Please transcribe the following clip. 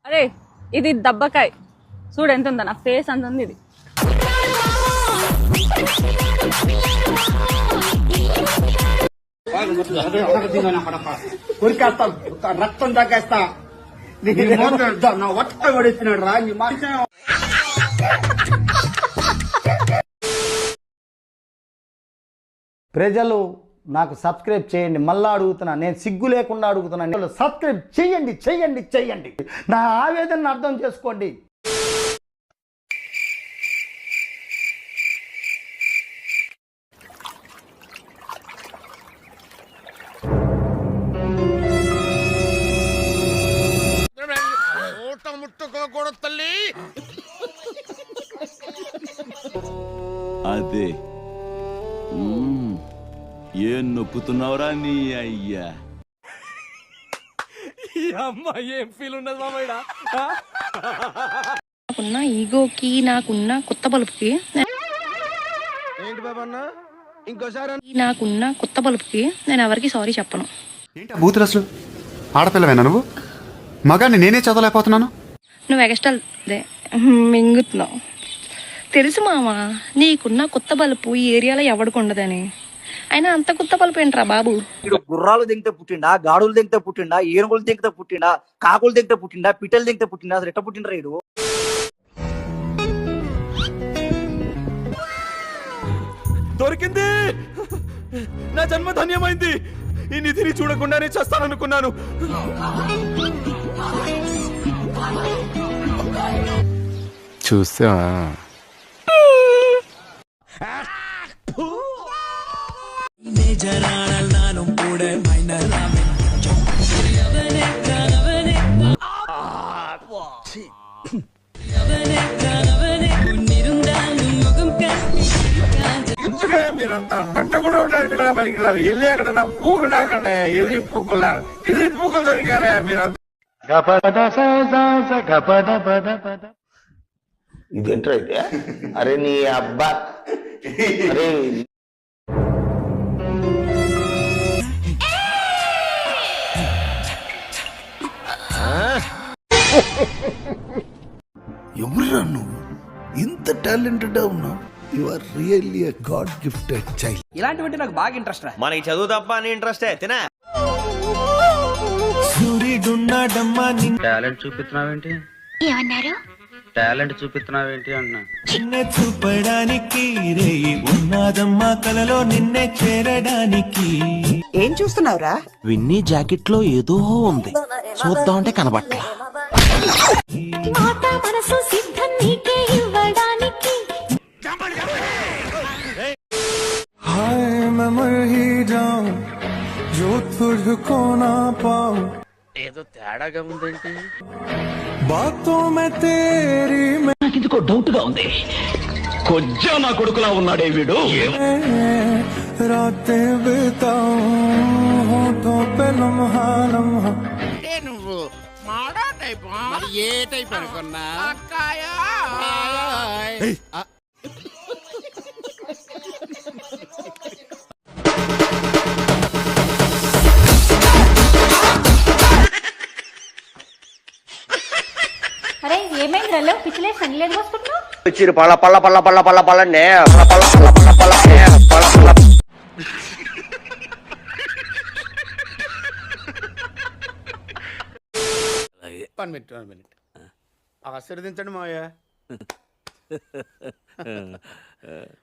అరే ఇది దబ్బకాయ చూడు ఎంత ఉందా, నా ఫేస్ అంత ఉంది ఇది. రక్తం తగ్గేస్తా నా ఒట్ట పడిస్తున్నాడు రా నీ మాట. ప్రజలు నాకు సబ్స్క్రైబ్ చేయండి. మళ్ళా అడుగుతున్నా, నేను సిగ్గు లేకుండా అడుగుతున్నాను. సబ్స్క్రైబ్ చెయ్యండి చెయ్యండి చెయ్యండి. నా ఆవేదనను అర్థం చేసుకోండి. తల్లి అదే ఏం నొక్కుతున్నావురా నీ అయ్యా. ఈ అమ్మాయి ఏం ఫీల్ ఉన్నది మామయ్య? నాకున్న ఈగోకి నాకున్న కొత్త బలుపుకి ఏంటి బాబన్నా ఇంకోసారి నాకున్న కొత్త బలుపుకి నేను ఎవరికి సారీ చెప్పను. ఏంటి బూతులు అసలు? ఆడపిల్లవేనా నువ్వు? మగాన్ని నేనే చదవలేకపోతున్నాను. నువ్వు ఎగస్ట్రా మింగుతున్నావు. తెలుసు మామ, నీకున్న కొత్త బలుపు ఈ ఏరియాలో ఎవడికి ఉండదని. అయినా అంత కొత్త బలుపు ఏంట్రా బాబు? ఇడు గుర్రాలు దింగితే పుట్టిండా, గాడులు దింగితే పుట్టిండా, ఏనుగులు దింగితే పుట్టిండా, కాకులు దింగితే పుట్టిండా, పిట్టలు దింగితే పుట్టిండా, అసలు ఎట్ట పుట్టిండ్రా ఇడు? దొరికింది, నా జన్మ ధన్యమైంది. ఈ నిధిని చూడకుండానే చేస్తాననుకున్నాను. చూసా ఇదేంట్రా అయితే? అరే నీ అబ్బా, అరే ఎవరురా నువ్వు? ఇంత టాలెంటెడ్ ఉన్నావు. You are really a god gifted child. ఇలాంటివంటే నాకు బాగా ఇంట్రెస్ట్ రా. మనకి చదువు తప్ప అని ఇంట్రెస్టే తినా. టాలెంట్ చూపిస్తున్నావేంటి? ఏమన్నారు? టాలెంట్ చూపిస్తున్నావేంటి అన్నా. నిన్నే చూపడానికి రే ఉన్నదమ్మా కలలో నిన్నే చేరడానికి. ఏం చూస్తున్నావురా? విన్నీ జాకెట్ లో ఏదో ఉంది, చూద్దామంటే కనబట్ల. हाय मैं मर ही जाऊं जो तुझको ना पाऊं. ఏదో తేడాగా ఉందేంటి? बातों में तेरी నాకెందుకో డౌట్ గా ఉంది. కొజ్జా నా కొడుకులా ఉన్నాడే వీడు. रातें बिताऊं होठों पे लम्हा लम्हा. నువ్వు మాడా టైప్ ఏ టైప్ అనుకున్నా? అరే ఏమైంది రల్లో పిచ్చిలే సంగలేదు పోసుకుంటున్నావు? వచ్చిరు పళ్ళ పళ్ళ పళ్ళ పళ్ళ పళ్ళ పళ్ళనే పళ్ళ పళ్ళ పళ్ళ పళ్ళ పళ్ళనే పళ్ళ పళ్ళ. వన్ మినిట్ ఆశీర్వదించండి మావయ్య.